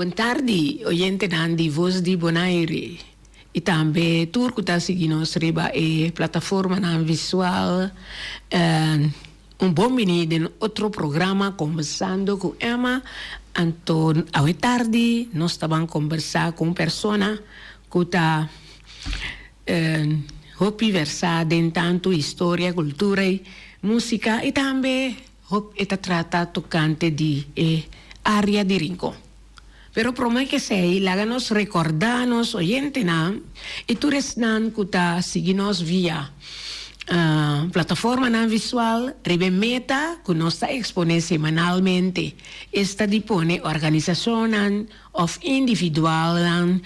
Boa tarde, oyente Nandi, voz di Bonaire. E também turco está seguindo nos riba e plataforma na visual. Bom menino em outro programa conversando com Emma. Então, à tarde, nós estamos conversar com uma pessoa que está versada em tanto história, cultura e música e também está tratando tocante de área de rincón. Pero promete que sei, láganos recordarnos, oyente, e tu resnan kuta seguinos via plataforma visual, ribe meta, que nos está expone semanalmente. Esta dipone organización of individual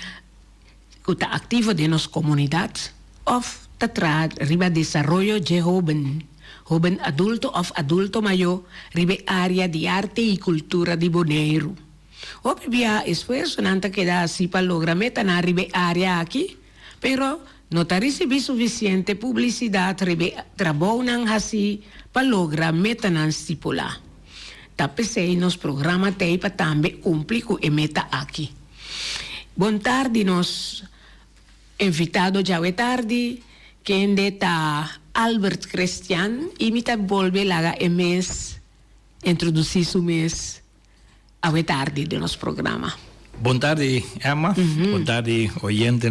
que está activo de nos comunidades, of tatrat ribe desarrollo de joven adulto of adulto mayor, ribe área de arte y cultura de Bonaire. Obvia esfuerzo nanta queda así para lograr meta na ribe área aquí, pero no ta recebi suficiente publicidad ribe trabalho nang así para lograr meta nan stipula. Tapesei nos programa tei pa tambe cumpli ku e meta aqui. Bon tardi nos invitado já é tarde, quem ta Albert Christian, imita volve laga e mes introduzir su mes a tarde de nosso programa. Boa tarde, Emma. Boa tarde, oyente.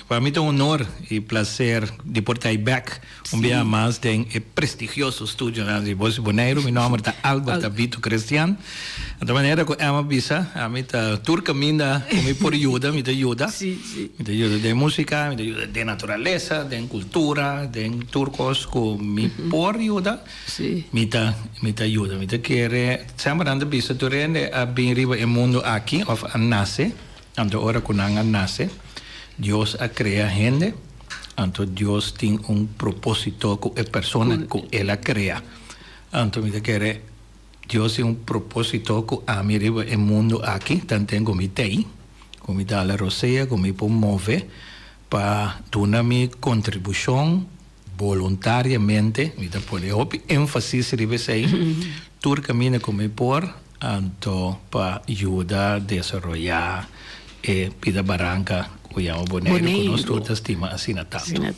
Para mim é um honor e prazer de portar back dia mais em prestigioso estúdio de Voz Bonaire. Meu nome é Albert Vito Cristian. De maneira que Emma bisa, a mim está turca minda, me por ajuda, me ajuda. Sim. Me ajuda de música, me ajuda de natureza, de cultura, de turcos, que me por ajuda. Me ajuda, me quer. Sempre anda bisa tu rende a bem riba o mundo aqui, of a nace, ante ora kunanga nace, Dios a crea gente, ante Dios tem propósito com a persona que ela crea. Ante me quer Dios tem propósito com a mi riba o mundo aqui, tanto como me tem, como me dá a roceia, como me promove para dar minha contribuição voluntariamente, me dá por ênfase riba sei, tur caminho como me por anto para ajudar a desenvolver e pida barranca cuidado Bonaire que nós todos estima assim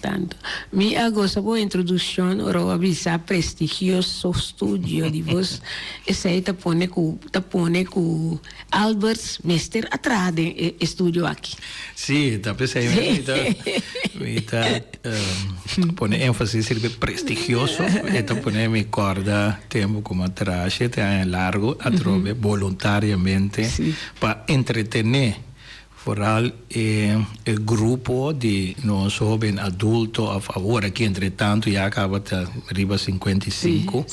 tanto. Mi agosto boa introdução ora avisa prestigioso estúdio de voz esse aí tá pone com Albert Mester atrás de estúdio aqui. Sim, tá pensando me tá pone ênfase sobre prestigioso e tá pone me corda tempo como atrás é largo atrove voluntariamente para entretener vooral el grupo de nós jovens adultos a favor aqui entretanto já acaba de arriba 55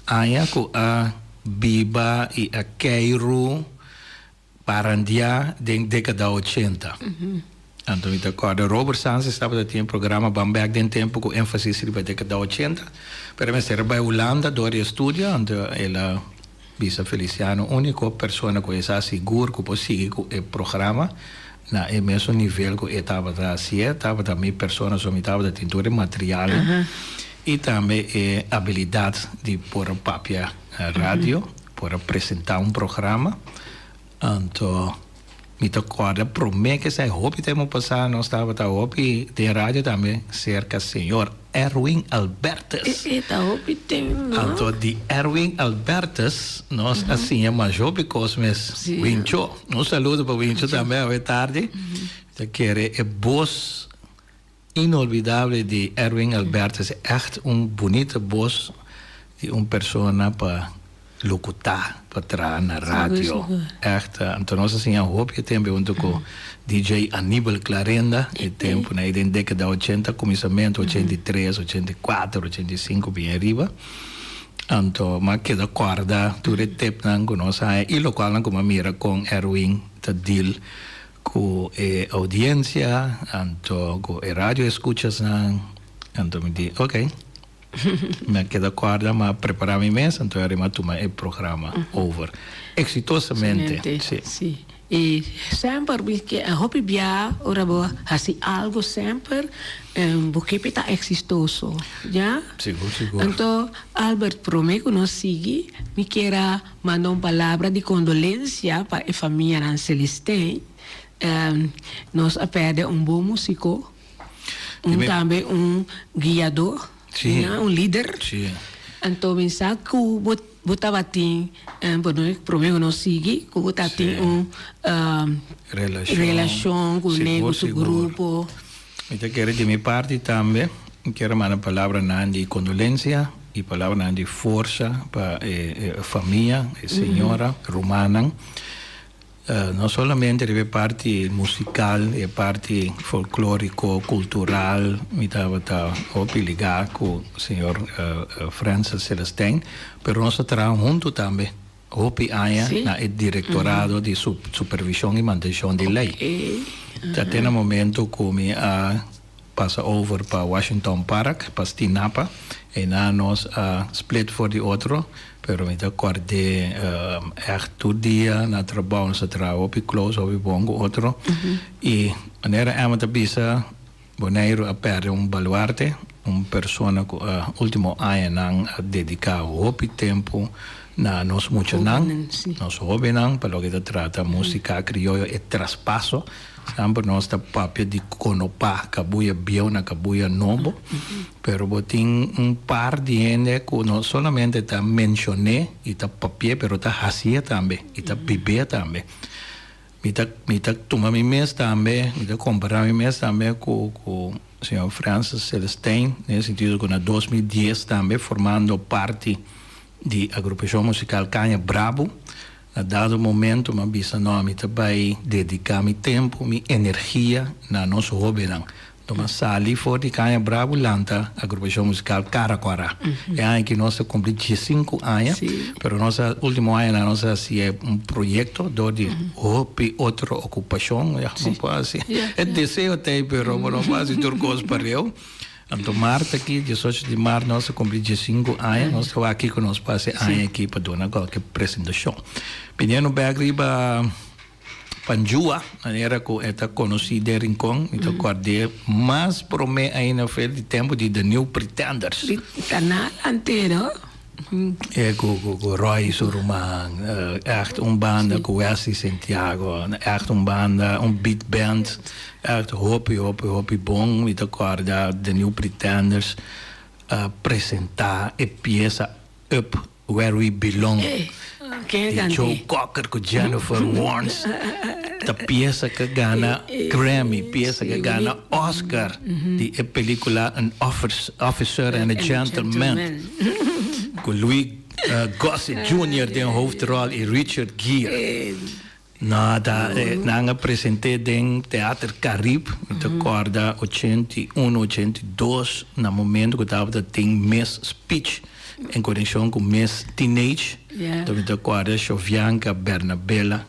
anos que a Biba e a Cairo parandia de década 80 então me acordo Robert Sanz estava a ter um programa Bamberg den tempo com ênfase na década 80 pero me serve para Holanda door estudio então ela Bisa Feliciano, única pessoa que está seguro que pode seguir o programa na mesmo nível que estava a fazer, estava também pessoas que estava a tintura material e também habilidade de pôr a própria rádio, para apresentar programa. Então, me acorda, promete que essa hobby temos passado, nós estava a hobby de rádio também, cerca do senhor Erwin Albertus. Então, de Erwin Albertus, nós assim é mais hobby cosmes Wincho. Um saludo para Wincho também, à tarde. Que é voz inolvidável de Erwin Albertus. É echt bonita voz de pessoa para locutar, para trabalhar na rádio. Echt, então nós assim é hobby também junto com DJ Aníbal Clarenda, e tempo na década 80, começamento 83, 84, 85 bem arriba. Então, mas que da corda, tudo o tempo não conosco, e local não como mira com Erwin Tadil, com a audiência, então com a rádio escuchas não, então me diz, ok, Me queda corda, mas preparar mi mes, então eu irei tomar o programa over. Exitosamente. Sim. Sim. E sempre porque a hobby bia ora boa assim algo sempre porque está exitoso, já? Seguro. Então Albert promete que nós siga, me queira mandar uma palavra de condolência para a família na Celestine. Nós perde bom músico, também guiador, líder. Sim. Então pensar que botava tem problema não sigue que botava tem relação com o negócio grupo. Então quero de minha parte também quero mandar palavra de condolência e palavra de força para a família, a senhora romana. Não somente a parte musical, a parte folclórico, cultural, me estava ligado com o senhor Francis Celestine, mas nós trabalhamos junto também. Hopi aya na directorado de supervisão e manutenção de lei. Até no momento que passa over para Washington Park, para Tinapa, e nós split voor die outro, pero me acordé echt todo dia na trabalho, nós trabalhamos op close, op bongo outro, e maneira é uma tabisa, boneiro a perder baluarte, persona que último ano não dedicado ao tempo na nós muito não, nós hobby não, para o que trata música criolla e traspasso. Sempre nós está papel de conopá, cabuia biona, cabuia novo, pero botin par de gente que não somente está mencioné e está papel, pero está hacia também, e está bebê também. Me tá tomar mi mês também, me tá comparar mi mês também com o senhor Francis Celestine, nesse sentido que na 2010 também formando parte de agrupação musical Canha Bravo. A dado momento, eu disse, não, eu também dedicar meu tempo, minha energia na nosso hobby. Então, sali fora de Canha Bravo, lanta a agrupação musical Caraquara. É aí que nós cumprimos 5 anos, mas nosso último ano, nós é projeto de hobby, outra ocupação. É desejo até, mas não faz turcos para eu. Então, março aqui, 18 de março, nós cumprimos 5 anos. Nós estamos aqui com nós passe ano aqui para dar qualquer apresentação. Pedindo bem arriba Panjua, maneira que é conhecida em Rincon, então guardei, mas promete ainda foi de tempo de The New Pretenders. Canal inteiro. É com Roy Suruman, echt banda com Wesley Santiago, echt banda, beat band, echt hopi bom, e acorda The New Pretenders apresentar a peça Up Where We Belong. De Joe Cocker com Jennifer Warnes. A peça que ganha Grammy, peça que ganha Oscar, de a película An Officer and a Gentleman. Com Louis Gossett Jr. de hoofdrol e Richard Gere. Nang apresentei em Teatro Caribe, de acorda 81, 82, no momento que estava tendo mês speech, em conexão com mês teenage, então de acorda Chovianca Bernabella,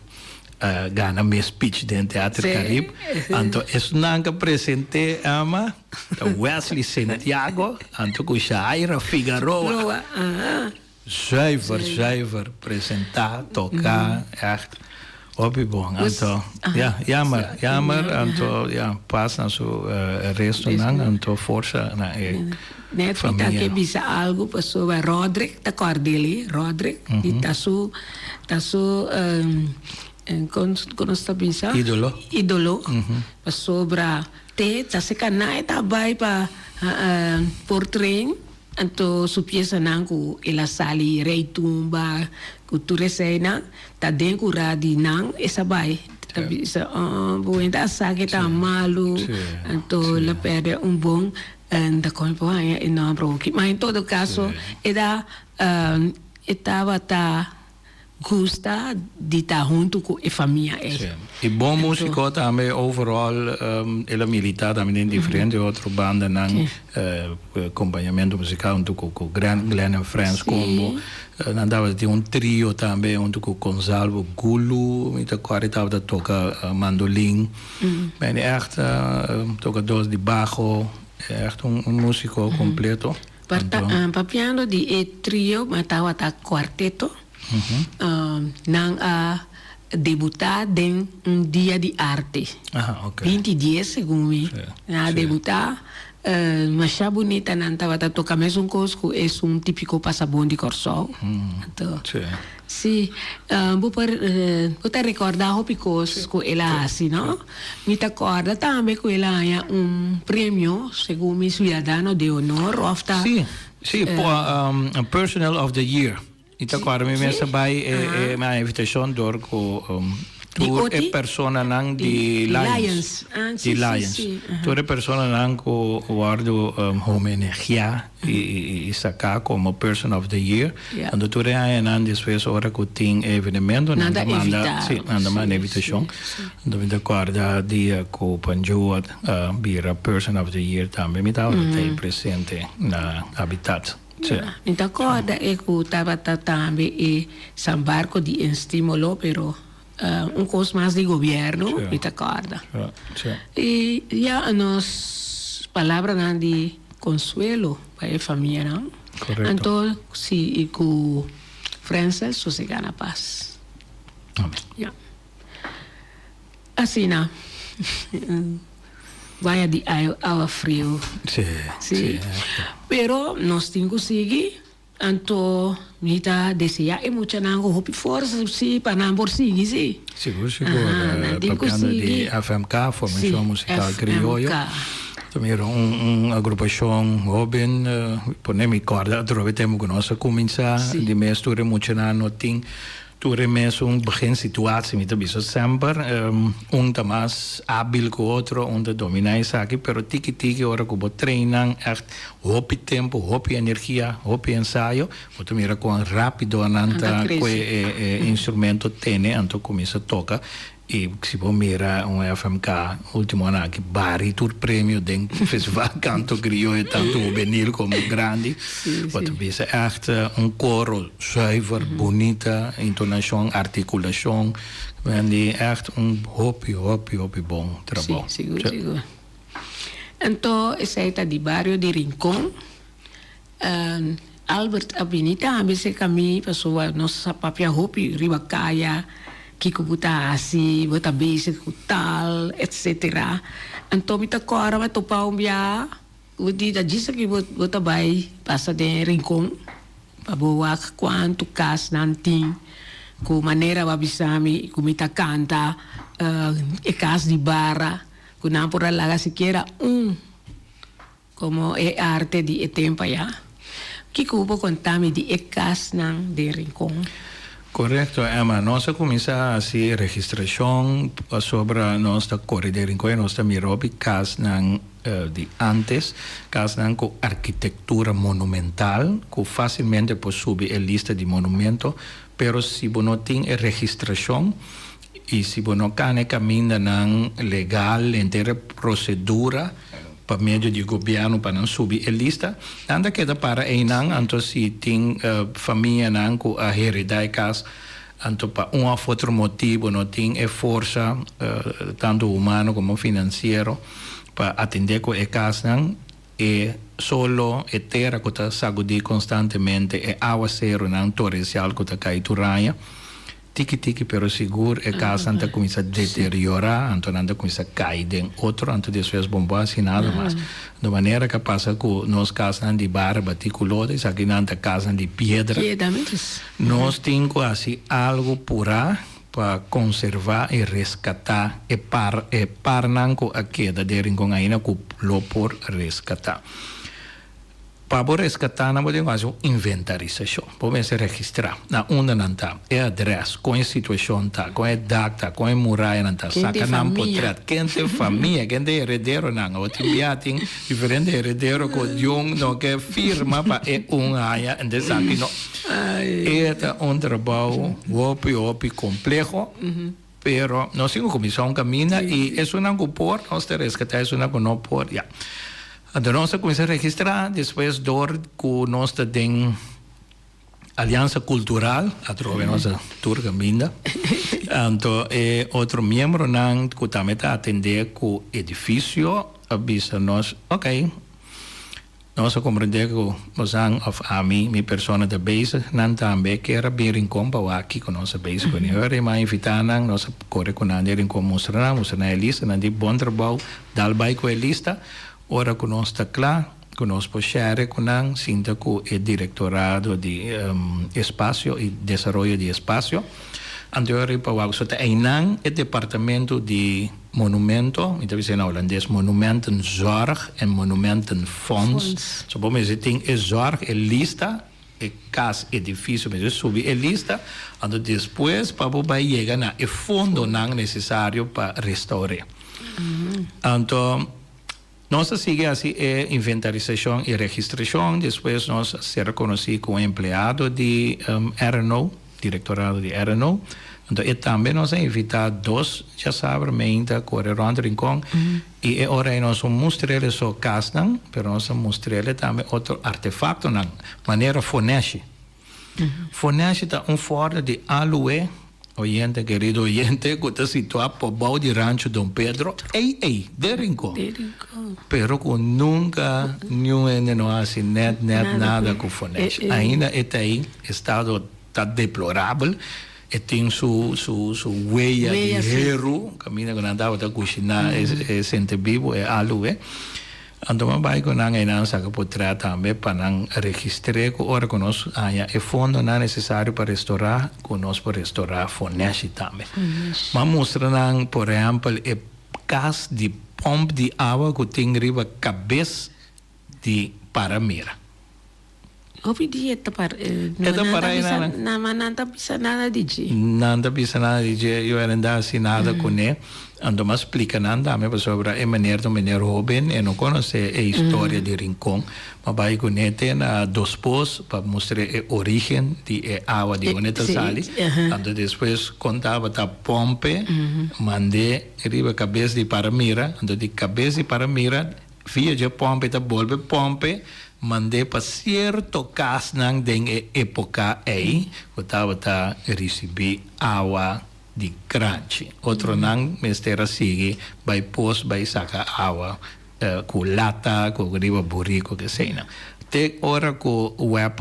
ganha mês speech dentro do Teatro Caribe. Então, isso não apresentei ama Wesley Santiago, então com Shaira Figueroa. Zuiver, apresentar, tocar, echt. Óbvio bom, então, jammer, então, passa na sua resto, então, força na Net kita que bisa algo sobre Roderick, tá cordeli, Roderick, di tasu conosco bisa idolo sobre te tá se canai tá vai para portrait anto su pieza nangu ela sali rei tumba cultura cena tá dentro radi nang esa vai tá bisa boenda saque tá malu anto la perde bom da companhia e não bronque, mas em todo caso estava gusta de estar junto com a família. E bom músico também overall, ela militar também em diferentes outras bandas, acompanhamento musical junto com Glenn and Friends Combo. Andava de trio também junto com Gonzalo Gulu, e agora estava a tocar mandolim, bem echt tocadores de bajo. Echt músico completo. Papiano di trio matawa ta quarteto nang debutar den un dia di arte. Okay. 2010 según mi. Debutar masya bonita nanta wata toca mesmo cosco es un típico pasabón di Corsol. Sì, poter ricordare because quella assim, no? Mi ricorda também quella ha un premio según mi ciudadano de honor ofta. Sì, po personal of the year. Mi ricorda mi messa by ma invitation door ko tu e persona nang di Lions. Di Lions. Tu e persona nang ko guardo homenagea e saca como person of the year. Quando tu re nang después ora ko ting evenemento nanda man invitation. Quando mi ricorda dia ko panjo bira person of the year tambe mi tava presente na habitat. Mi ricorda che stava tambe e San Barco di stimolo pero un cos más de gobierno, mi ricorda. E ya nos palabras de consuelo para la familia, ¿no? Correcto. Entonces, sí, y con Francis se gana paz. Amén. Ya. Así, ¿no? Vaya de agua frío. Sí. Pero nos tengo que seguir. Anto mita desea e mucha nango hopi força si panambor sigi si. Seguro. Papiano di FMK, Formação Musical Criollo. Também uma agrupação jovem, ponemos corda, temos que nós começar de mês tu remuchana no ting, tu remes begin situatie met de sempre tá mais hábil que o outro, domina isso aqui, pero tiki ora que treinam echt hopi tempo, hopi energia, hopi ensaio, você mira com rápido ananta que instrumento tem, anto começa a tocar. E se você mira FMK, último ano aqui, vari tur prêmio den festival canto criollo, tanto juvenil como grande. Você vê echt coro zuiver, bonita, entonação, articulação. En echt hopi bom trabalho. Seguro. Então, essa é di barrio de Rincón. Albert Abinita, a veces kami pessoa nossa papia hopi Ribacaya, Kiko Butasi, bota basic tal, etc. Então, me tocora vai topar dia, o dia disso que bota vai passa de Rincón, para boa quanto cas nanti, com maneira babisami, com mita canta, e cas di barra, com não por lá siquiera como é arte de tempo já. Kiko po contame di cas nan de Rincón. Correcto, Emma. Nós começamos assim registração sobre nossa corredor em que nós mirobi cas de antes, cas com arquitetura monumental, que facilmente pode subir a lista de monumento, pero se você não tem a registração e se você não caminha legal, inteira procedura para meio de governo para não subir a lista, anda queda para enang, então se tem família não com a heredai cas, então para outro motivo não tem a força tanto humano como financeiro para atender com a casa não e solo a terra que está sagudi constantemente e água zero não torrencial que está caituranya. Tiki pero seguro a casa anda começa a deteriorar, então anda começa a cair em outro, então depois bombas e nada mais. De maneira que passa com nós casas de barra, baticulotes, aqui anda casa de pedra. Nós temos assim algo pura para conservar e resgatar e par com a queda de rincão ainda que lo por resgatar. Para resgatar, nós podemos fazer uma inventarização. Podemos registrar na onde não está, é adresse, com a situação está, com a data, com a muralha não está, saca não portrait, quem tem família, quem tem herdeiro não, ou tem diferente herdeiro que o não quer firma para área, então saca não. É trabalho hopi complexo, pero nós temos comissão caminha e é uma que por, nós temos resgatar, é uma que não por, já. Então, nós começamos a registrar, depois que nós temos aliança cultural, através da nossa turca minda. Então, outro membro que também está atendendo com o edifício, avisa nós, ok, nós compreendemos que nós of ami mi persona de base nan também que era bem rincon para aqui com nossa base com ele mas invitar nan nós corre com nan rincon mostrar a lista nan de bom trabalho dal bai com a lista ora com nós está claro com nós pode share com nan sinta com o directorado de espaço e desenvolvimento de espaço anterior para o so ainang o departamento de monumento, então você na holandês monumentenzorg en monumentenfonds. So bom você tem a zorg, a lista, a casa, edifício, mas subir a lista, e depois para vai chegar na o fundo não necessário para restaurar. Então nós seguimos assim a inventarização e registração, depois nós ser reconhecido como empregado de R&O, directorado de R&O. Então, e também nós invitamos dois, já sabem, meinta, correr rond rincón, e agora nós mostramos só casnan, mas nós mostramos também outro artefacto, na maneira foneche. Foneche é forma de alue, oyente, querido oyente, que está situado por baixo de rancho Dom Pedro, de rincón. Pero que nunca, não há assim, nada com foneche. Ainda está aí, estado está deplorável, e tem sua huella de hierro, caminha quando andava a cozinhar, é sente vivo, é alue. Então, vai com a enança que pode tratar também para registrar que ora conosco, é fundo não necessário para restaurar, conosco para restaurar fornece também. Mas mostrando, por exemplo, é cas de pompa de água que tem riba cabeça de Paramira. Obedi eta para nada bisa nada dizer. Nada bisa nada dizer. Eu era andar assim nada com ele. Ando mas explica nada me sobre a maneira do menino Robin e não conhece a história de Rincón. Mas vai com ele tem dois pós para mostrar a origem de água de onde está sali. Ando depois contava da pompe, mandei riba cabeça de Paramira. Ando de cabeça de Paramira via de pompe da volve pompe. Mandei para certo caso nang deng época aí, que estava a receber água de grande. Outro nang mestera sigue, vai pôs, vai sacar água com lata, com riba burrico que seja. Até hora que o web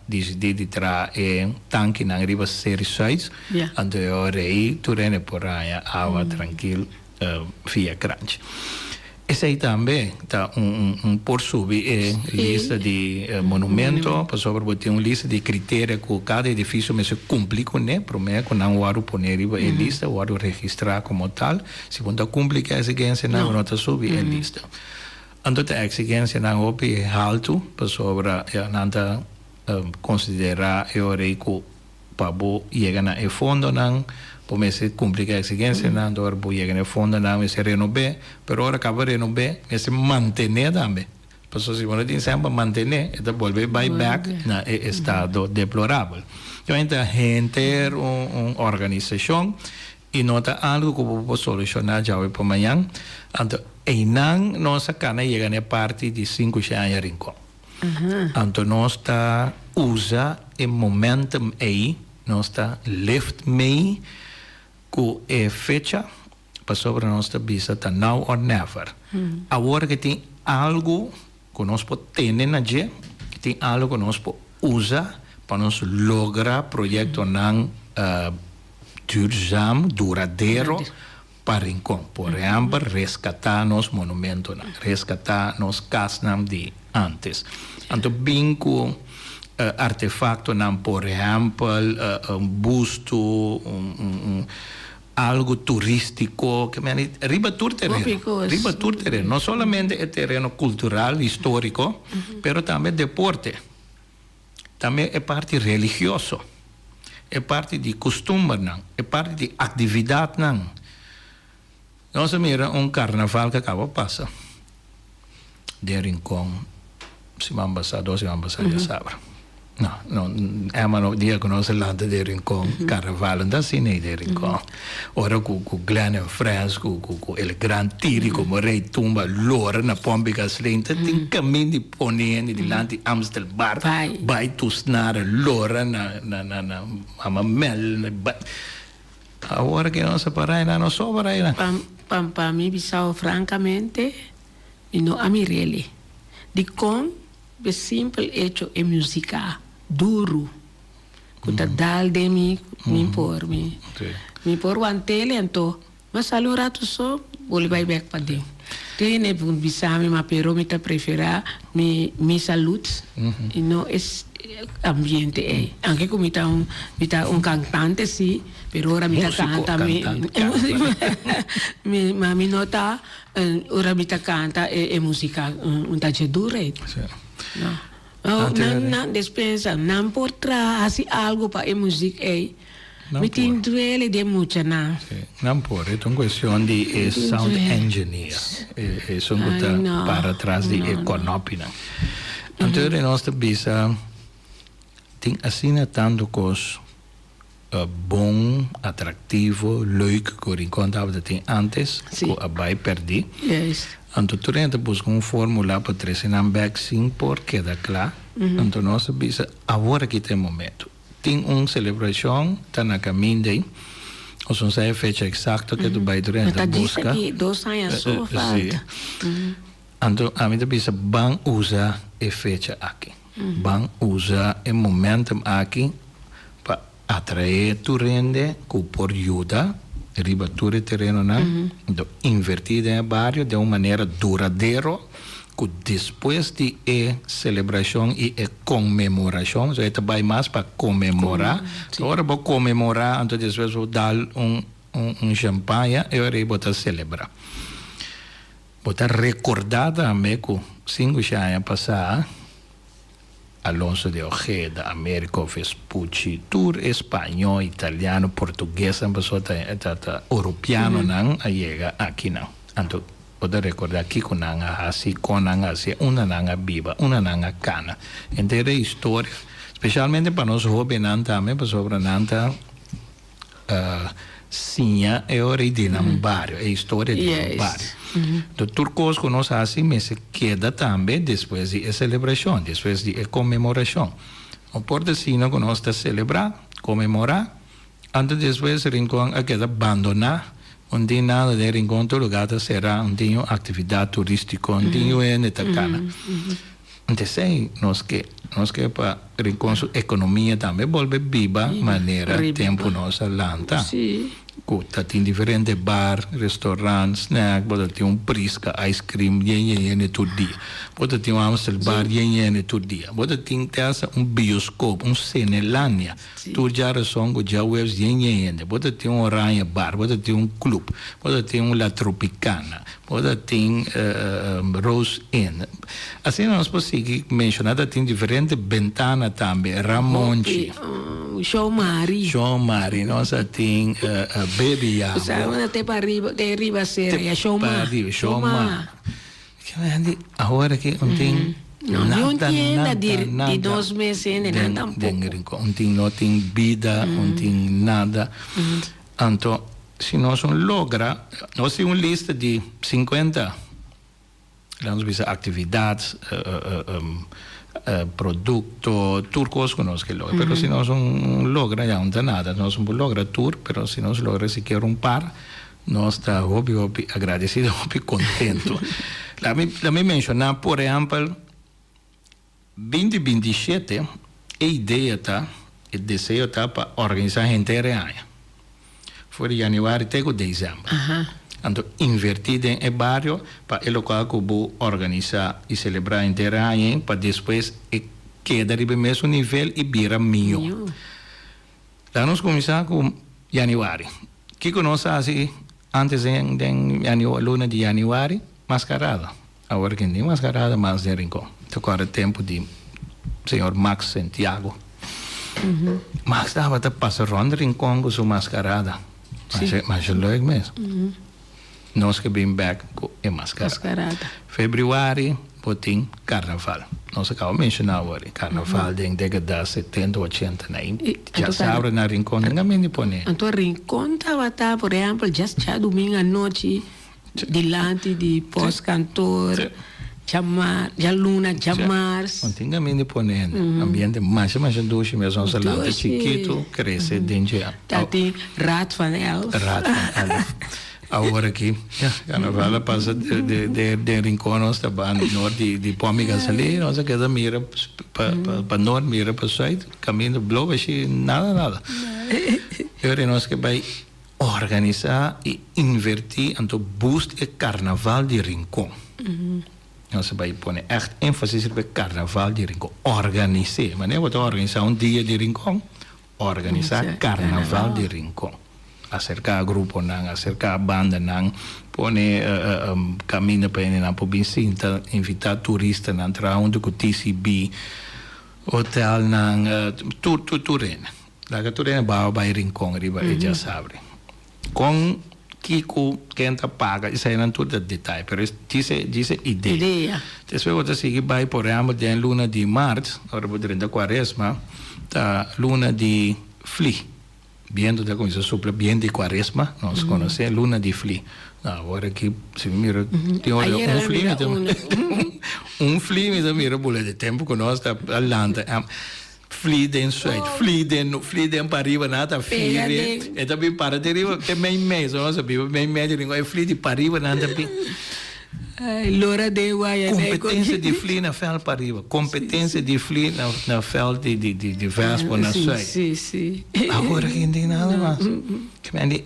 decidiu de trazer tanque nang riba serviços, anterior aí, tu rene por aí água tranquilo via grande. Esse aí também está por subir lista de monumento, para sobre uma lista de critérios que cada edifício se cumpre com ele, primeiro que não vai pôr em lista, vai registrar como tal, se você cumpre com a exigência, não vai subir em lista. Então, a exigência não é alto, para sobre não considerar o rico para chegar no fundo, não. Como se cumpre a exigência, não dor boia no fundo não se renovar, pero ora acaba renovar, se manter também. Porque se você tem sempre manter, então volver back na estado deplorável. Então a gente é uma organização e nota algo que pode solucionar já para amanhã. Então, não nossa cana chega na parte de 5 anos rincón. Então nós está usa o momentum aí, nós está lift me com a fecha para sobre a nossa visa está now or never. Agora que tem algo que nós podemos ter na dia, que tem algo que nós podemos usar para nós lograr projeto não duurzaam, duradouro para Rincón. Por exemplo, resgatar nos monumentos, resgatar nos casas de antes. Então, bem com artefacto, por exemplo, busto, algo turístico, que riba tur terreno, não somente é terreno cultural, histórico, pero também deporte, também é parte religioso, é parte de costume, é parte de atividade. Nós mira carnaval que acaba de passar, de Rincón, se vão passar, já sabe. Não, é uma dia que nós lá de Rincón, carnaval, não assim nem de Rincón. Ora com Glen and Friends, com o grande tiri, como rei tumba, lora na pompa gasolina, tem caminho de ponente de lá de Amsterdam, vai tusnar, lora na Amamel, agora que nós parai, não sobra aí. Para mim, Bissau, francamente, e não a Mirelle. De com be simpel hecho e música duro. Kuta dal de mi por mi. Mi por wan tele anto. Mas allora tu so, voli vai back pa ding. Tiene un bisami ma pero mi ta prefera mi salud. Y no es ambiente anche come un cantante sì, per ora mi canta ma mi nota ora mi canta e musica un tace dure no despensa non potrà asi algo pa e musica mi tin duele de mucha na non può è una questione di sound engineer e sono para atrás di econopina anteriore nostra bisa tem assina tanto cos bom, atrativo, leuk, que eu contava que tem antes, que a vai perdi. Yes. Então, tu renta busca fórmula para trazer um back sim, porque dá claro. Então, nós bisa agora que tem momento. Tem uma celebração, está na caminho daí. Ou não sei a fecha exata que tu vai durante busca. Mas 2 anos só falta. Então, a minha bisa bang usa a fecha aqui. Bang usa o momento aqui para atrair tu rende que por ajuda riba tu terreno então invertir em barrio de uma maneira duradoura que depois de celebração e comemoração já está bem mais para comemorar agora vou comemorar então depois vou dar champanhe e agora vou celebrar vou recordar também que 5 anos passados Alonso de Ojeda, Américo Vespucci, tour espanhol, italiano, português, europeano, não chega aqui não. Então, pode recordar que com nanga assim, com nanga assim, uma nanga viva, uma nanga cana. Então, é história, especialmente para nós jovens também, para sobre nanta, sinha é hora de um bairro, é história de um bairro. Então, turcos que nós assim, mas se queda também depois de celebração, depois de comemoração. O porta sino que nós está celebrar, comemorar, antes depois rincón a queda abandonar, onde nada de rincón todo lugar será onde atividade turística, onde é netacana. Então, nós que para rincón sua economia também volve viva maneira tempo nossa lanta. Sim. Tem diferentes bar, restaurantes, snack, pode ter prisca, ice cream, todo dia. Pode ter Amstel bar, todo dia. Pode ter bioscopo, Cinelândia. Tu já resongo, já webs, pode ter Oranha bar, pode ter club, pode ter La Tropicana, pode ter Rose Inn. Assim nós podemos mencionar que tem diferentes ventanas também, Ramonchi. Show Mari, nós tem Baby Yam. Usava até para riba seria Show Mari. Agora que não tem nada de 2 meses, nem tampouco. Não tem vida, não tem nada. Então, se nós logra, nós temos uma lista de 50 atividades, producto turcos conosco que logra, pero si no son logra ya no nada, no son logra tour, pero si no se logra siquiera un par, no está obvio agradecido, obvio contento. La me menciona, por ejemplo, 2027 a ideia tá, o desejo tá para organizar gente año. Foi de janeiro até dezembro. Então, invertir em barrio para o local que vou organizar e celebrar inteiro ano, para depois quedar no mesmo nível e virar milhão. Lá nós começamos com janeiro. O que nós fazemos antes de luna de janeiro? Mascarada. Agora que tem mascarada, mais de rincão. Agora tempo de senhor Max Santiago. Max estava a passar ronda rincão com sua mascarada. Mas é leuk mesmo. Nós que vem back com a mascarada. Fevereiro, botim carnaval. Nós acabamos de mencionar agora. Carnaval de década 70, 80, né? Já sabe na rincão, ninguém me põe. Então, rincão estava, por exemplo, já domingo à noite, delante de pós-cantor, já luna, já mars. Não tem ninguém põe. Ambiente mais doce mesmo, salão chiquito, cresce dentro. Tá tem Raad van Elf. Ahora aqui, carnaval passa de Rincón hasta norte de Pomiga ali, nós queda mira para norte, mira para sul, caminho blow, assim, nada. Agora nós que vai organizar e invertir en boost het carnaval de Rincón. Nós vai pôr echt ênfase op carnaval de Rincón. Organiseer. Wanneer we organizar dia de Rincón, organizar carnaval de Rincón. Acercar grupo nang, acercar banda nang, pone caminho para ir na província, invitar turistas nang trouwens com TCB, hotel nang, turena. Laga turena bij Rincón, riba já sabe. Com Kiko quenta paga, isso aí não é tudo detalhe, mas dice ideia. Depois você sigue vai por exemplo de luna de março, agora durante da quaresma, da luna de Fli. Viendo da coisa supla bien de quaresma, nós conhecemos luna de Fli. Agora aqui se mira, tem olha Fli, Fli, mas mira bola de tempo que nós está Atlanta. Fli den Zuid, Fli den Pariba nata Fli. E também para de riba, que mês, nós sabemos, mês de ringo, Fli de Pariba nata Fli. Lora de Guaia. Competência de Fli na fel Pariba, competência de Fli na fel de Vespa na Zuid. Sim. Agora que não tem nada mais. Que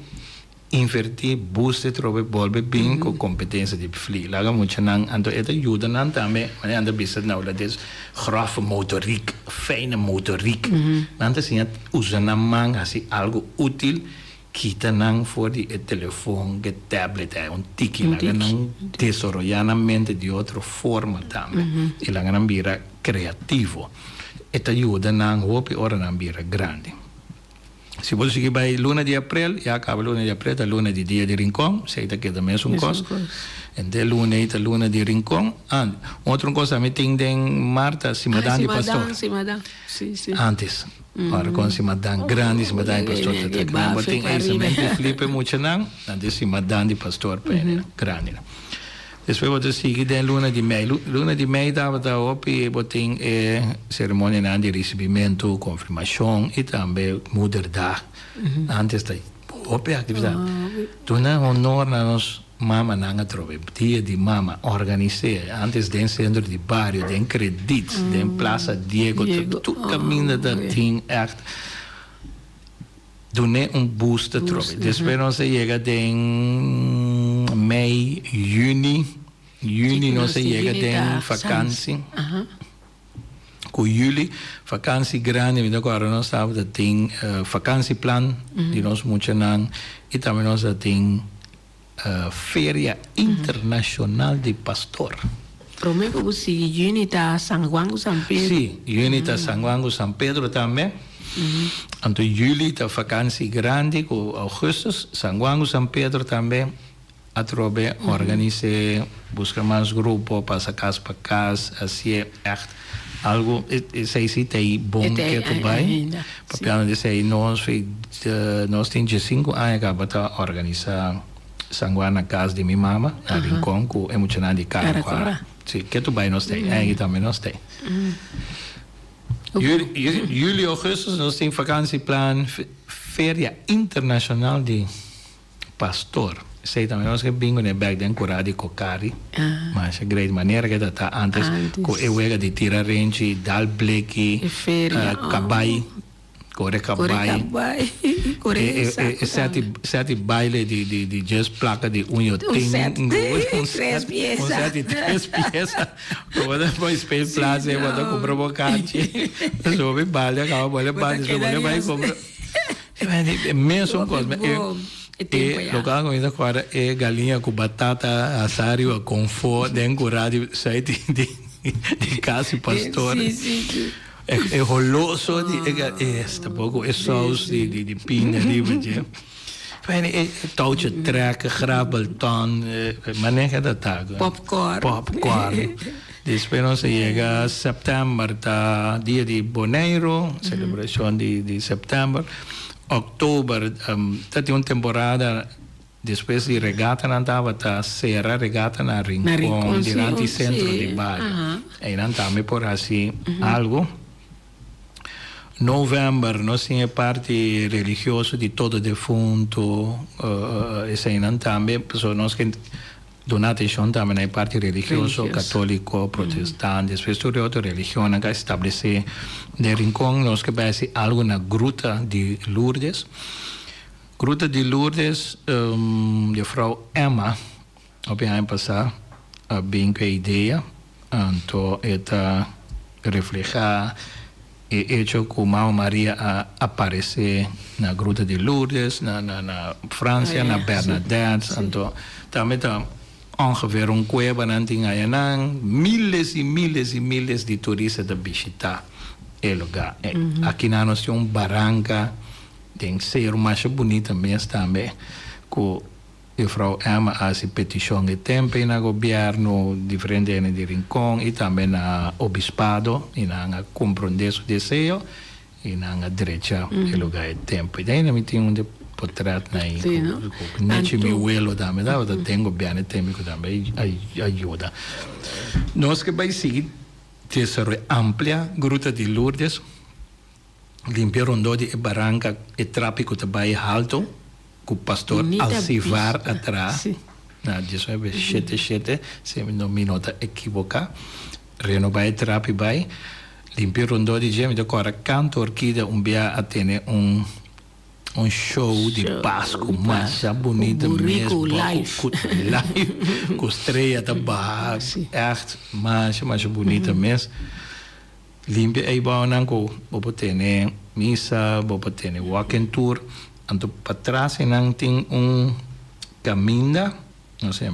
invertir, booster, trobe, bolbe, bem com competência de Fli. Laga muito não, então это ajuda não também, mas anda bisa nou dat is grove motoriek, fijne motoriek. Want assim usa na mão assim algo útil. Kita nang voor die telefoon, de tablet, tiki, laga nang desarrollar na mente de outra forma também. E laga nang bira creativo. Eta ajuda nang hopi ora nang bira grande. Se você seguir bij luna de april, ja, acaba luna de april, a luna de dia de Rincón, sei que da mesma coisa. En de luna de Rincón. Outra coisa também tem de Marta, Simadan de Pastor. Simadan. Antes. Agora com Simadan grande, Simadan de Pastor. Mas tem esse mesmo Felipe muito não, antes Simadan de Pastor, grande. Depois você sigue de luna de mei. Luna de mei dava da op e botem cerimônia de recebimento, confirmação e também moederdag. Antes da op atividade. Dona honor na nos mama nanga trove. Dia de mama organizei. Antes den centro de barrio, den credits, den Plaza Diego. Tu caminha da ting echt. Dona boost trove. Depois nós chega den mei, juni nós chega den vakantie. Com juli, vakantie grande, we agora nós estava da ting vakantieplan, die nós muito não, e também nós tem Feria Internacional de Pastor. Prometo que se juni está San Juan San Pedro. Sim, juni está San Juan San Pedro também. Então juli está vakantie grande, com augustus San Juan San Pedro também. A trobe organize, busca mais grupo, passa casa para casa, assim é echt algo, sei se tem bom que tu vai, papel de sei nós temos 5 anos acaba de organizar San Juan na casa de minha mama, na Rincón, com emocionante de cara. Sim, que tu vai nós tem, aí também nós tem. Juli, augustus nós tem vakantieplan, Feria Internacional de Pastor. Sei também nós que bingo ne back den curado cocari, mas é grande maneira que tá antes com eu era de tirar range, dal bleki, cabai, core cabai, sete baile de just placa de unha tem sete três peças, como depois fez plaza eu vou com provocante, sobe baile acaba baile sobe vai comprar, é mesmo coisa. E local comida agora é galinha com batata, assario, com fó, decorado, sai de casa pastor. Sim. É roloso, esta pouco é sauce de pinha, de é touwtje trekken, grabbelton, maneja dat taak. Popcorn. Depois nós chega setembro, tá dia de Boneiro, celebração de setembro. Oktober, dat een temporada depois de regata não estava a serra regata na Rincón, durante o centro de barrio. E não também por assim algo. novembro nós tinha parte religiosa de todo defunto, essa aí não também, pessoas nós que donação também na parte religiosa, católico, protestante, depois toda outra religião que estabelecer de Rincón, nós que vai ser algo na Gruta de Lourdes. Gruta de Lourdes, de Frau Emma, op een passar, bem com a ideia, então esta refleja o hecho que Mãe Maria aparecer na Gruta de Lourdes, na França, na Bernadette, então também ongeveer cueva nantingayanang, miles e miles e miles de turistas de visitar o lugar. Aqui na nós temos barranca, tem que ser mais bonita mesmo também, que a Frau Emma faz petição de tempo no governo, diferente de Rincón, e também na obispado, e na compreender seu desejo, e na direita do lugar de tempo. E daí nós temos portret na sì, no? Nici mi uelo da me da tengo bene tempo da me aiuta. Nós que vai seguir tesoro amplia Gruta de Lourdes, limpiaron di barranca e tráfico também alto, com o pastor Alcivar atrás. Sì. Na 17, se non mi nota equivoca, renovar tráfico vai, limpiaron di gente, agora canto orquídea via a ter um show de Páscoa, massa bonita mesmo, com estreia da barra, echt massa bonita mesmo. Limpia aí bom vou ter missa, vou ter walking tour, então para trás não tem caminho, não sei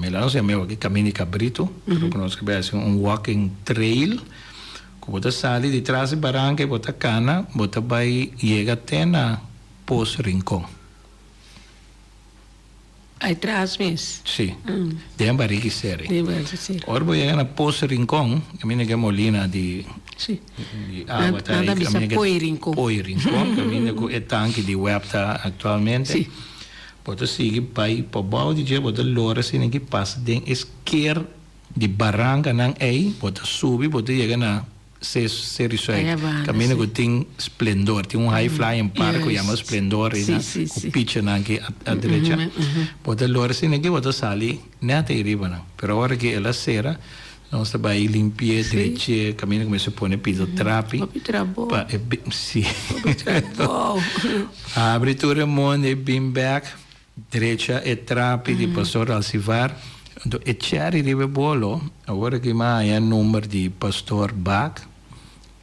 que caminho de cabrito, porque nós que vai ser walking trail, que você sai de trás de barranca, você cana, você vai chegar até na Rincón. Aí traz mesmo? Sim. De Ambarique Série. De Ambarique Série. Ora vou chegar na Rincón, caminho que é molina de água. Nada bisa Poi Rincón. Poi Rincón, caminho que é tanque de Webta atualmente. Sim. Você sigue para o balde de você lora assim que passa de esquerda de barranca não é, você sube, você chega na caminho que tem esplendor, tem high flying park que chama esplendor e o pitch aqui à direita. Você lora assim que você sai neta arriba não. Pero agora que ela será, nós vai limpar direito, caminho que se põe piso trapi. Sim. Abre todo mundo e bem back, direita e trapi de pastor Alcivar. Então, e c'è arriva bolo, agora que mais é número de pastor Bach,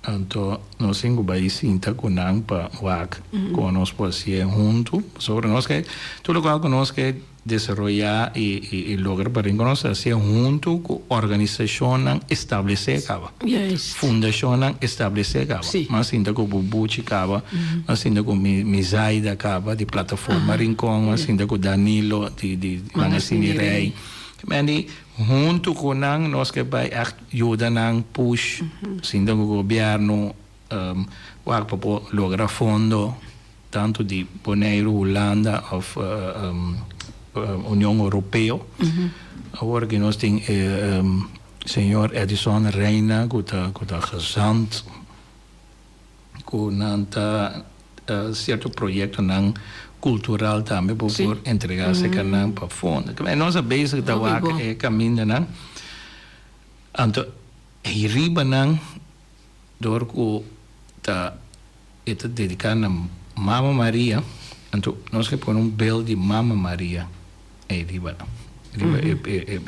então nós temos que sinta com nang para Bach, com nós podemos junto, sobre nós que tudo o que nós que desenvolver e lograr para nós assim junto com a organização estabelecer cava, fundação estabelecer cava, mas sinta com Bubuchi cava, mas sinta com Misaida cava de plataforma Rincón, mas sinta com Danilo de Magazine Rei. Mas junto com nós que vai ajudar nang push, sinto que o governo para lograr fundo tanto de Bonaire, Holanda ou União Europeia. Agora que nós temos senhor Edison Reina, que está gezant, que certo projeto nang cultural também por entregar-se canal para fundo. Mas nós basic da vaca é caminho não. Então, e riba não, dor que tá dedicado a Mama Maria. Então, nós que põe belo de Mama Maria é riba não. Riba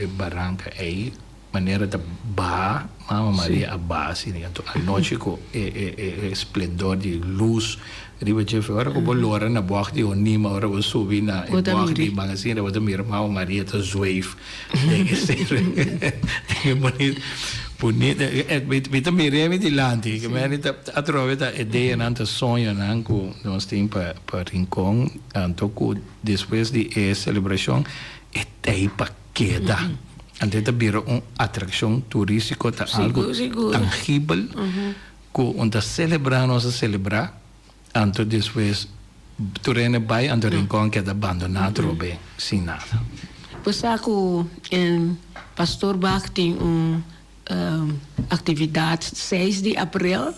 é barranca é maneira da barra Mama Maria a base. Então, a noite com é esplendor de luz. Riba chef agora que bolora na boa de onima agora vou subir na boa de magazine vou mir Mama Maria tá zweif tem que ser bonito me também reme de lante que me está através da ideia nanta sonho nan que nós tem para Rincón então depois de celebração é aí para queda ante tá vira atração turística tá algo tangível que onde celebrar nós celebrar então depois Turene vai ando Rincón que é abandonado bem sem nada. Pois ako Pastor Bach tem atividade 6 de abril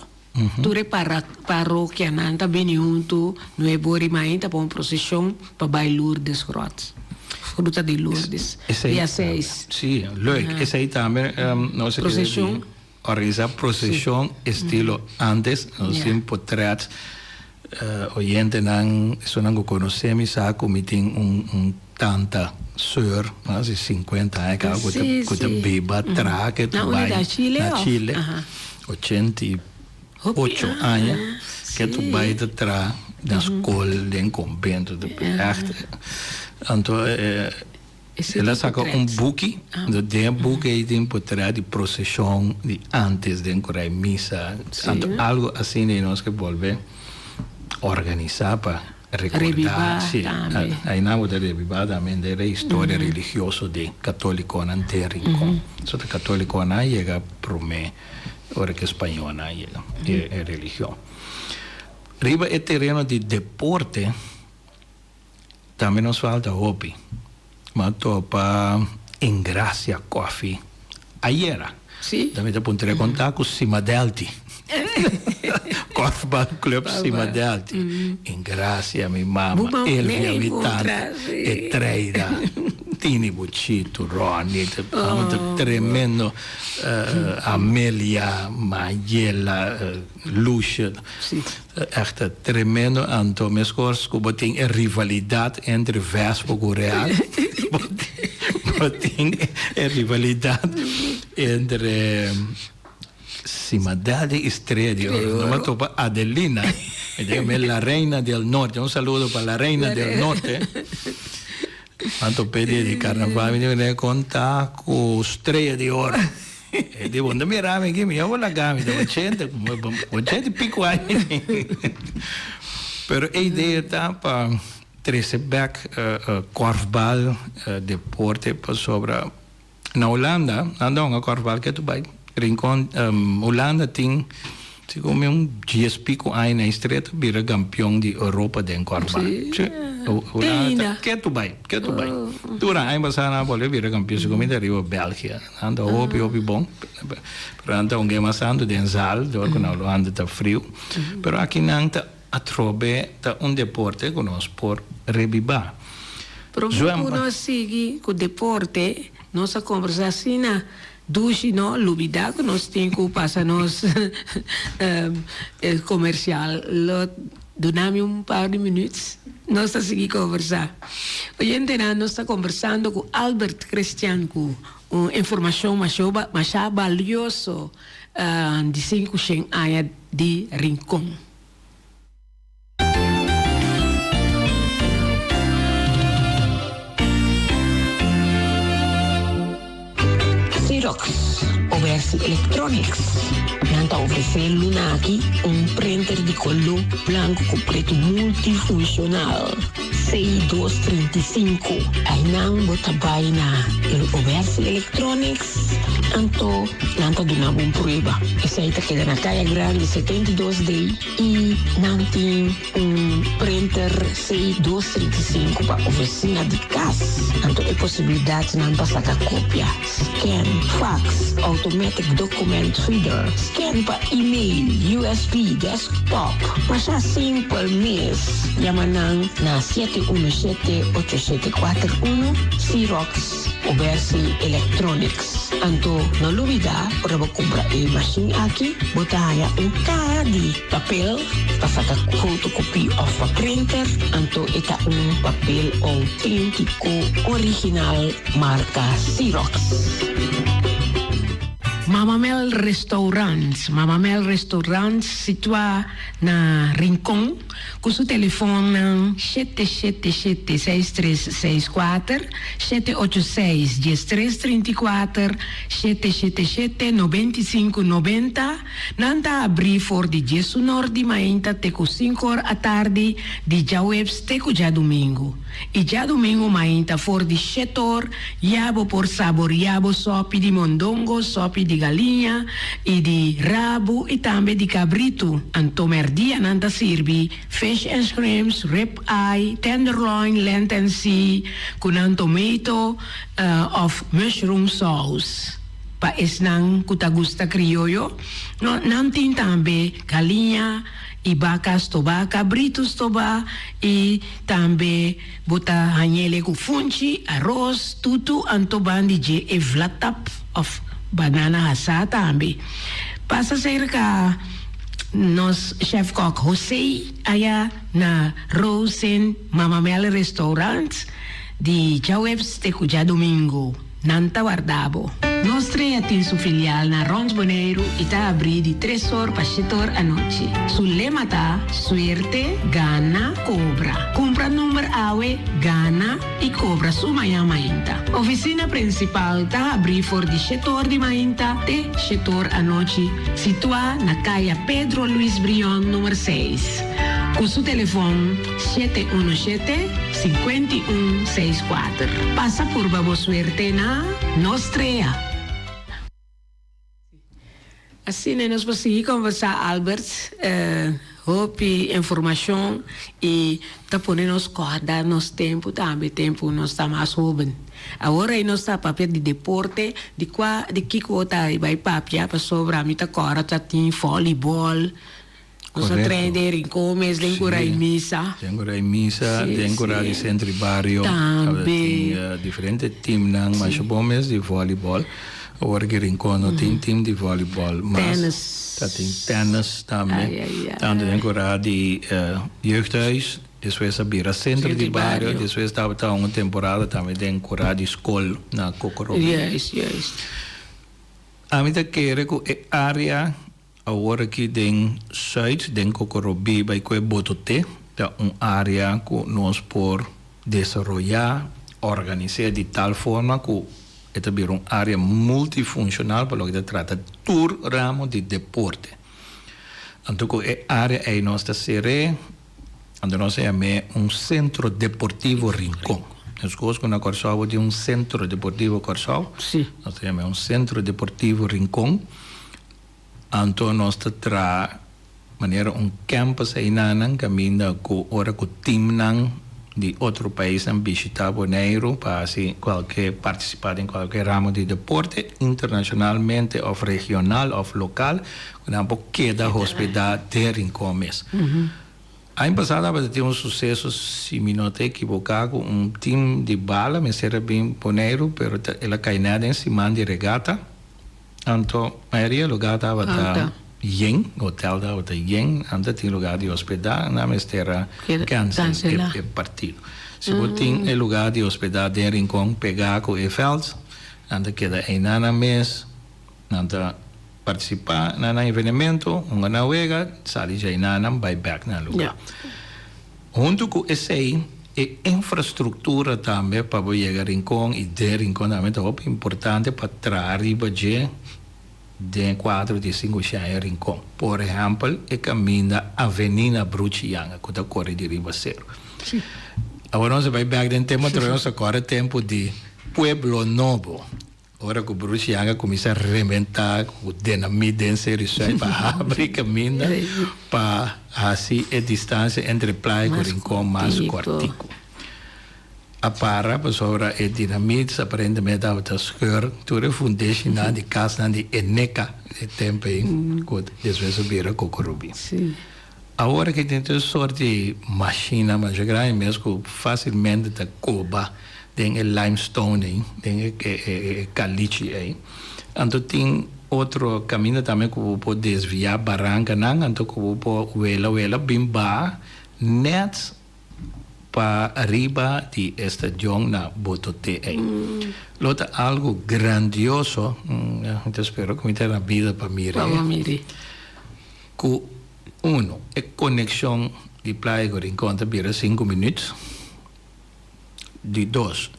Ture parroquia nanta bem junto, no é bori mainta para uma procissão para Bai Lourdes Grots. Fruta de Lourdes. Dia 6. Sim, leuk. Esse aí também, nós Procissão. Organizar procissão estilo antes, nós temos portretos. Oyente não, isso não conhecemos, sabe, como tem tanta sœur, mas 50 anos, que algo que beba traque, na Chile, 88 anos, que tu vai tra da escola, de convento, de echt. Então, ela saca book, de book aí tem portrait de procissão de antes de encorar missa, algo assim de nós que volve organizar para recordar, aí na hora de revivar também da história religiosa de católico na Rincón. So de católico na chega para mim, hora que espanhola chega, é religião. Riba é terreno de deporte, também nos falta hobby. Mas topa Ingracia Coffee. Ayer, também te apontarei contato com Simadelti. Korfbal Club Simadelti. Ingracia, minha mama, Elvia Vitanta, Etreida, Tini Bucito, Ronnie, tremendo, Amelia, Mayela, Lucia. Echt tremendo, Anto, meus corsos, que tem a rivalidade entre Vespo e Real. Tem a rivalidade entre Simadelti e Estrella. Nós topa Adelina, la reina del norte. Un saludo para la reina del norte. Anto pedi di carnaval, mi viene conta con Estrella di Oro. E devo andare a mirare che mi avevo la gamita, 80 pico anni. Però l'idea è per trace back korfbal deporte per sopra. Na Holanda, andam a korfbal che tu vai. Rincon, Holanda tem como 10 pico aí na estreita, vira campeão de Europa de korfbal. Holanda, que tu vai? Dura aí passar na bola, vira campeão de comida arriba Bélgica. Anda hopi bom. Pero anda um game assando de Zal, dor que na Holanda tá frio. Pero aqui não tá a trobe tá deporte que nós por revivar. Pero nós seguir com o deporte, nossa conversa assim na dushi no lubida que nós temos que passar nos comercial. Donamos par de minutos. Nós estamos seguir conversar. Hoje nós estamos conversando com Albert Cristian, com informação mais valiosa de 5 anos de Rincón. Xerox, Oversi Electronics. Nanta oferecendo aqui printer de color branco com preto multifuncional. 6235. Aí não bota baina. Ele Oversi Electronics. Anto, nanta do nabo prova. Essa aí tá queda na caia grande 72D e não tem printer 6235 para oficina de casa. Anto é possibilidade não passar a cópia. Scan, fax, automatic document reader, scan para e-mail, USB, desktop. Mas é simples mesmo. Yamanang na 717-8741 Xerox Oversi Electronics. Anto, na lubida, para comprar a machine aqui, botar cara de papel para fazer photocopy of a printer. Anto, ita papel autêntico, original, marca Xerox. Mama Mel Restaurants situa na Rincón, com seu telefone 777-6364, 786-1334, 777-9590. Nanta abrir for de Jesus Norte, mainta teco 5 horas à tarde, de já webs teco já domingo. E já domingo mainta for de chetor, yabo por sabor, yabo sopi de mondongo, sopi de galinha e de rabo e também de cabrito. Anto merdia nanta sirvi fish and shrimps, rib eye, tenderloin, lentil sea, con tomato of mushroom sauce. pa esnang kutagusta criollo, no, nantin tambe galinha, e vacas tobaca, britos toba, e também bota hanhele com funchi, arroz, tudo antoban de e vlatap of banana hasa também. Passa cerca nos chef kok José aya na Rosen Mama Mel Restaurant di Jawebs de Cuja Domingo, Nanta Guardabo. Nostre atin su filial na Rons Boneiro ita abri di 3 horas pa 7 horas a noche. Su lema ta suerte, gana, cobra. Compra numero awe, gana e cobra su maya mainta. Oficina principal ta abri for di 7 horas di mainta te 7 horas a noche. Situa na caia Pedro Luis Brion número 6. Con su teléfono 717-5164. Pasa por Babo Suerte na Nostrea. Assim, nós conseguimos conversar, Albert, hope informação e tá podendo nos cortar nos tempo também, tempo nós está mais jovem. Agora nós está papel de deporte, de que coisa vai papel para sobre a mita cora tá tem voleibol. Nós trainer em comes, tem cura em missa. Tem cura em missa, tem cura de centro e barrio. Também. Diferente time nang mas bom mês de voleibol. Agora que Rincon tem time de voleibol, mas tem tennis também. Tanto tem cura de jeugdhuis, depois a bira centro de barrio, depois estava uma temporada também tem cura de escola na Cocorobi. Yes. A mim tá querer que área agora que tem Zuid, tem Cocorobi, vai que Botote, é uma área que nós por desenvolver, organizar de tal forma que é também uma área multifuncional para o que trata todo ramo de deporte. Então, a área é nossa série, então nós chamamos centro deportivo Rincon. Nós gostamos na Corsal de centro deportivo Corsal. Sim. Nós chamamos centro deportivo Rincon. Então, nós temos maneira campus aí na caminho com ora com time de outro país a visitar Bonaire para assim participar em qualquer ramo de deporte internacionalmente ou regional ou local quando queda hospedar ter em comes. Ano passado tivemos sucesso, se me não estou equivocado, time de bala, mas era bem Bonaire, pero ela cai nada em cima de regata. Então, a maioria do lugar estava Yen, hotel da outra Yen, anda tem lugar de hospedar, na mestera cancela o partido. Se você tem lugar de hospedar de Rincon, pegar com o Fels, anda queda em nana mês, anda participar na evento, na wega, sai já em nana, vai back na lugar. Junto com esse aí, a infraestrutura também para chegar a Rincon e de Rincon também é importante para trazer budget de 4 de 5 chai Rincon. Por exemplo, é caminho da Avenida Brucianga, que está correndo de Ribaceiro. Agora nós vamos back no tema, nós agora tempo de Pueblo Novo. Agora que o Brucianga começa a reventar o dinamite em série para abrir caminho para assim a distância entre praia e Rincon mais cortico. A para sobre a dinamite aparentemente a scheur toda fundação de casa de Eneca de tempo que depois subir a Cocorobi. Agora que tem toda sorte de máquina, mas já grande mesmo facilmente da coba, tem o limestone, tem o caliche aí. Então tem outro caminho também que eu posso desviar barranca, então que eu posso vela bimba net para arriba de estação na Botote. Lota algo grandioso, eu espero que me tenha a vida para mim. Que uno, a conexão de Praia de Rincon vira 5 minutos. De 2,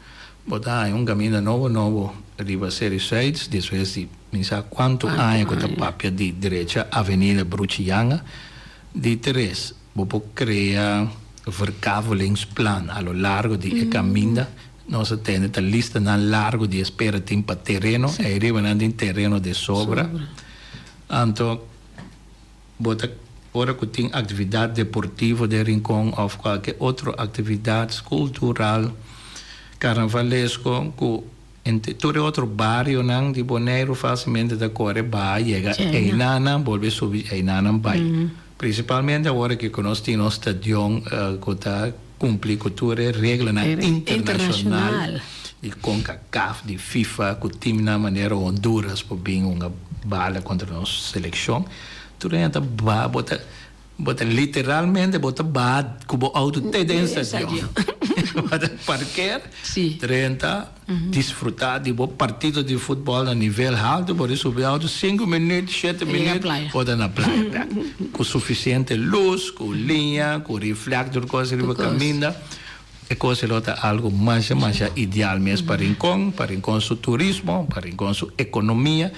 botar caminho novo, arriba série 6, depois de pensar quanto há que papia de direita, Avenida Brucianga. De 3, vou criar verkavelingsplan a lo largo de caminho. Nós temos a lista na largo de espera para terreno, e arriba em terreno de sobra. Então, bota ora que tem atividade deportiva de Rincon ou qualquer outra atividade cultural, carnavalesco, que en todo otro barrio nang di Bonaire fácilmente da corre va llega Einana vuelve a subir Einana vai principalmente ahora que conocí un estadio que está cumple cultura regla internacional di CONCACAF di FIFA que timna maneira Honduras por bem uma bala contra nossa seleção tu renta ba bota literalmente bota ba cubo auto te dentro estadio bota parquear 30 desfrutar de bom partido de futebol a nível alto por isso subir auto 5 minutos 7 minutos bota na praia com suficiente luz com linha com reflector coisa que caminha e coisa outra algo mais ideal mesmo para rincón su turismo para rincón su economia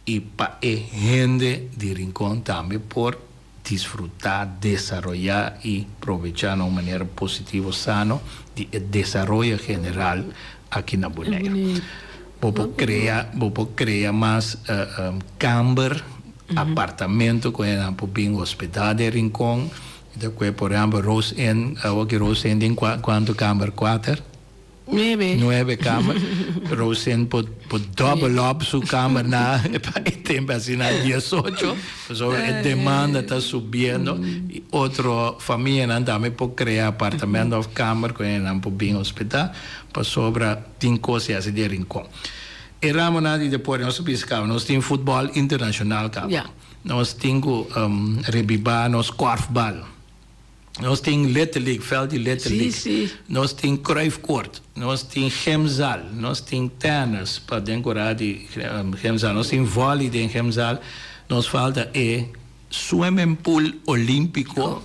e para gente de rincón também por disfrutar, desarrollar y aprovechar de una manera positiva, sano, el desarrollo general aquí en Bonaire. Vos crea más camber, apartamento, con bien hospital de rincón. Después, por ejemplo, Rose End, ¿cuánto camber? 9 cámaras. Rose End por double up su cámara na tempo assim na 18. A demanda está subindo. E outra família também pode criar apartamento of cámara com ele por bem hospital para sobra tem coisas assim de rincão. E ramo nada depois nós piscamos, nós temos futebol internacional cá. Nós temos rebiba, nós korfbal. Nós temos Little League, veld de Little League. Nós temos Cruyff Court. Nós temos Gemzal. Nós temos tennis para decorar de Gemzal. Nós temos vôlei de Gemzal. Nos falta swimming pool olímpico.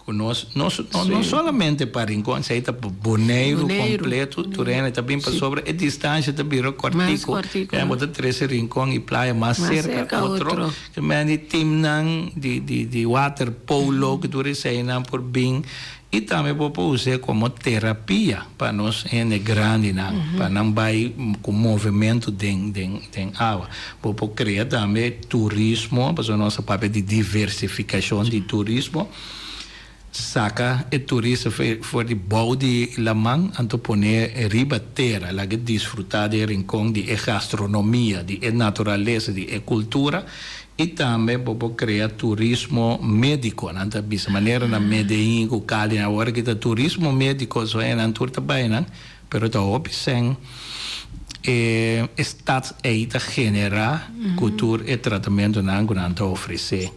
Não somente para rincón, se está Bonaire completo, Turena também para sobre a distância também o cortico, é botar 13 rincón e praia mais cerca outro, que me timnan de water polo que tu receiam por bem e também pode usar como terapia para nós em grande para não vai com movimento de água, pode criar também turismo, para nossa papel de diversificação de turismo. Saca e turista for de balde la man anto poner riba terra la que disfrutar de rincón de gastronomia de natureza de cultura e também pode criar turismo médico anta bisa maneira na Medellín com Cali na hora que tá turismo médico só é na turta bem pero tá opção staat eita generar cultura e tratamento na anta oferecer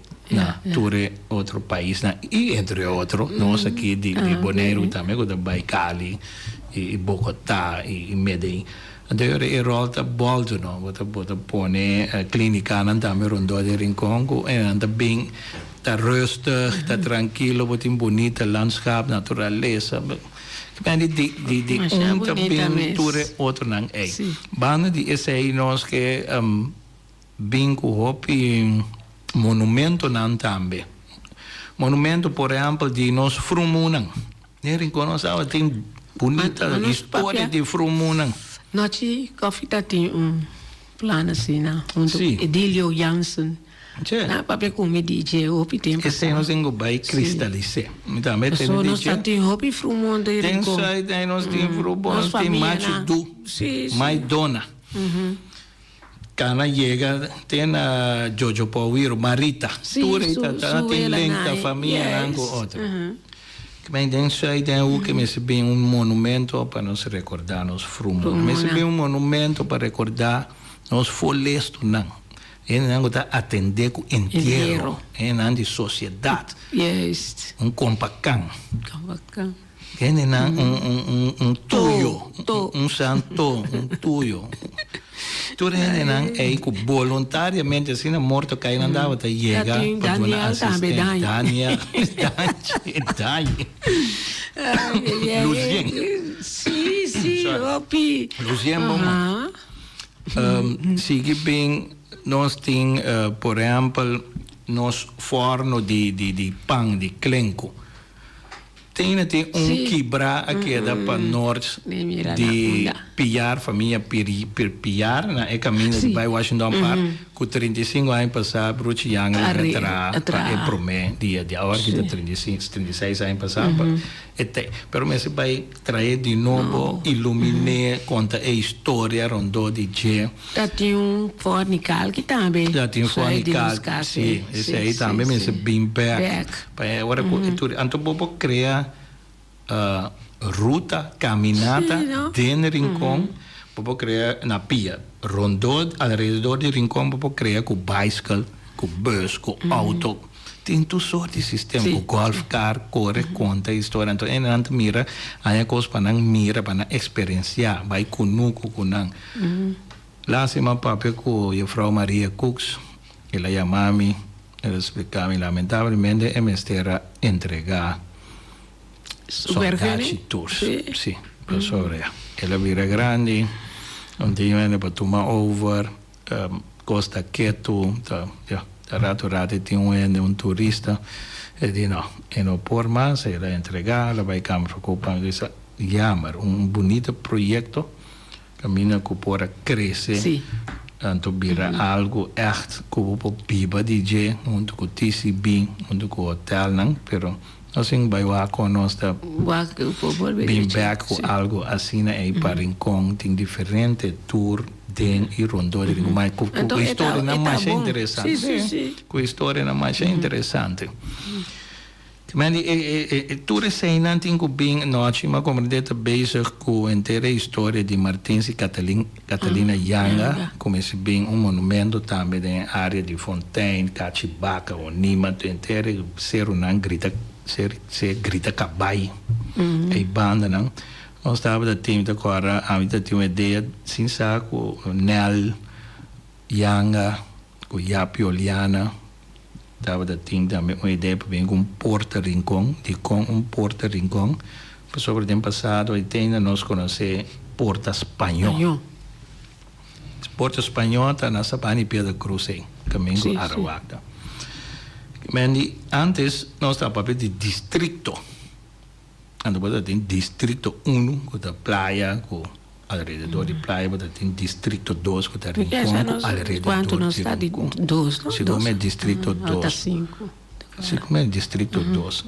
ture outro país e entre outros nós aqui de Bonaire também com Baikali e Bogotá e Medellín então é rolta boldo não bota pone clínica também rondou de rincón e anda bem tá rustig tá tranquilo bota bonita landschap natureza de também ture outro não é banda de esse aí nós que bem com hopi monumento não também. Monumento, por exemplo, de nós Frumunang. Nem reconheceu, tem bonita história de Frumunang. Nós, Coffee tem plano assim, né? Edilio Janssen. Na papel como DJ, hopi tempo. Esse nós temos bem cristalizar. Também tem DJ. Nós temos hopi Frumon de Rincón. Tem nós temos Frumon, tem Machu Du, Maidona. Cana llega, tem a Jojo Pauiro, Marita, tem lenta família, outra. Mas dentro aí tem o que me bem monumento para nos recordar nos frumos. Me bem monumento para recordar nos florestos não. Não está atender com inteiro, não de sociedade. Compacão. Tem tuyo, santo, tuyo. Tu é que voluntariamente assim na morte cai não dava até chegar Daniel também Daniel Lucien sim opi Lucien bom sigue bem nós tem por exemplo nos forno de pão de clenco Tiene quebra a queda para norte de pillar família pillar na é caminho de vai Washington Park com 35 anos passar bruxo yang atrás para promé dia de hora que 36 anos passar pero mas vai trazer de novo iluminar conta a história rondou de je tinha fornical que também já tinha fornical sim esse aí também mas bem back para agora anto bobo cria ruta caminata dentro Rincón bobo cria na pia rondou alrededor de Rincón bobo cria com bicycle com bus com auto tem tu sorte de sistema com golf car corre conta história então é nanto mira aí coisa para não mira para não experienciar vai conuco conang lá se meu papai com a Frau Maria Cooks ela chamava-me ela explicava lamentavelmente é mestera entregar soldati tours sì sobre ela vira grande onde viene para tomar over Costa Quieto rato tinha um turista e diz não, e não por mais ela entregar, ela vai câmara ocupar isso chamar bonito projeto caminha que pode crescer tanto vira algo echt que o biba DJ junto com TCB junto com o hotel não, pero assim vai lá com nós da bem back com algo assim aí para Rincón tem diferente tour den e rondou de mas com a história não mais interessante com a história não mais interessante mas tour sei não tem que bem noite mas como dita bezig com a inteira história de Martins e Catalina Yanga como esse bem monumento também na área de Fontaine, Cachibaca ou Nima inteira ser grita se grita cabai e banda não nós estava da time agora a gente tinha uma ideia sim com Nel Yanga com Yapi Oliana estava da time também uma ideia para vir com Porta Rincón Porta Rincón sobre o tempo passado ainda nós conhecemos Porta Espanhol Porta Espanhol está na Sabana Pedra Cruz caminho Arahuacta antes nós estávamos de distrito antes tem distrito 1 com a praia com alrededor de praia tem distrito 2 com a Rincón alrededor quanto nós está de 2 segundo é distrito 2 segundo é distrito 2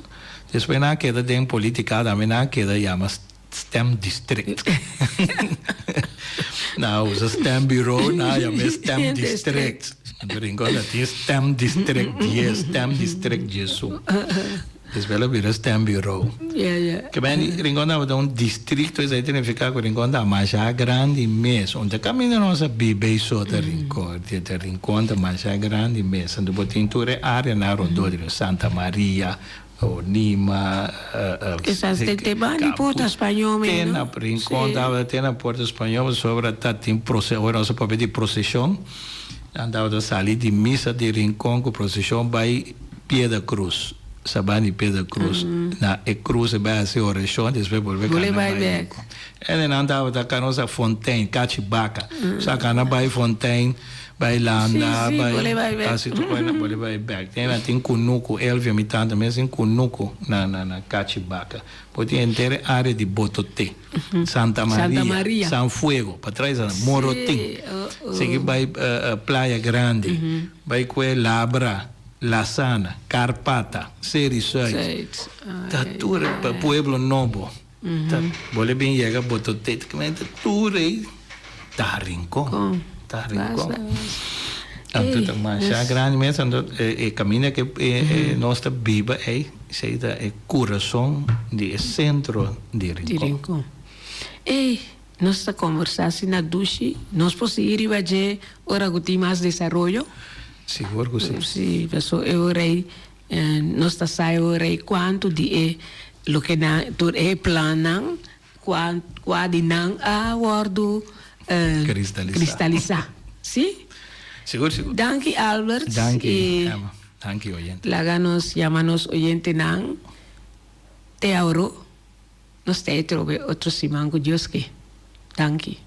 depois na queda tem política também na queda chama STEM district não usa STEM bureau não chama STEM district Rincón tem STEM district 10 STEM district Jesus Desvela vira STEM bureau que bem Rincón dá distrito isso aí significa que Rincón dá mais grande mesmo onde caminha nossa bíblia só da Rincón de Rincón dá mais grande mesmo onde botem toda a área na redor de Santa Maria o Nima essas tem bem Porta Espanhol mesmo tem na Rincón tem na Porta Espanhol sobre tem procissão nosso papel de procissão andava a sair de missa de Rincón com procissão vai Pedra Cruz Sabana Pedra Cruz na cruz vai ser oração depois volver ele andava da canosa Fontaine Cachibaca sacana vai Fontaine vai Landa vai assim tu vai back tem Cunuco Elvia mitando mesmo Cunuco na Cachibaca pode inteira área de Bototé Santa Maria San Fuego para trás Morotim segue vai Praia Grande vai com Labra Lassana, Carpata, Serisóis, Tatura, Pueblo Novo, Bole bem chega, botou teto, que é tudo aí, tá Rincón. Então, mas já grande mesmo, é caminho que nossa Bíblia é coração de centro de Rincón. E nossa conversação na duche, nós podemos ir a ver ora que tem mais desenvolvimento. Seguro que sim. Sim, pessoal, eu rei, nós está saindo rei quanto de lo que na tu planan, quando não a guardo cristalizar, sim? Seguro. Danke Albert. Danke oyente. Laganos llamanos oyente nan te auro nos te trove otro simango Dios que. Danke.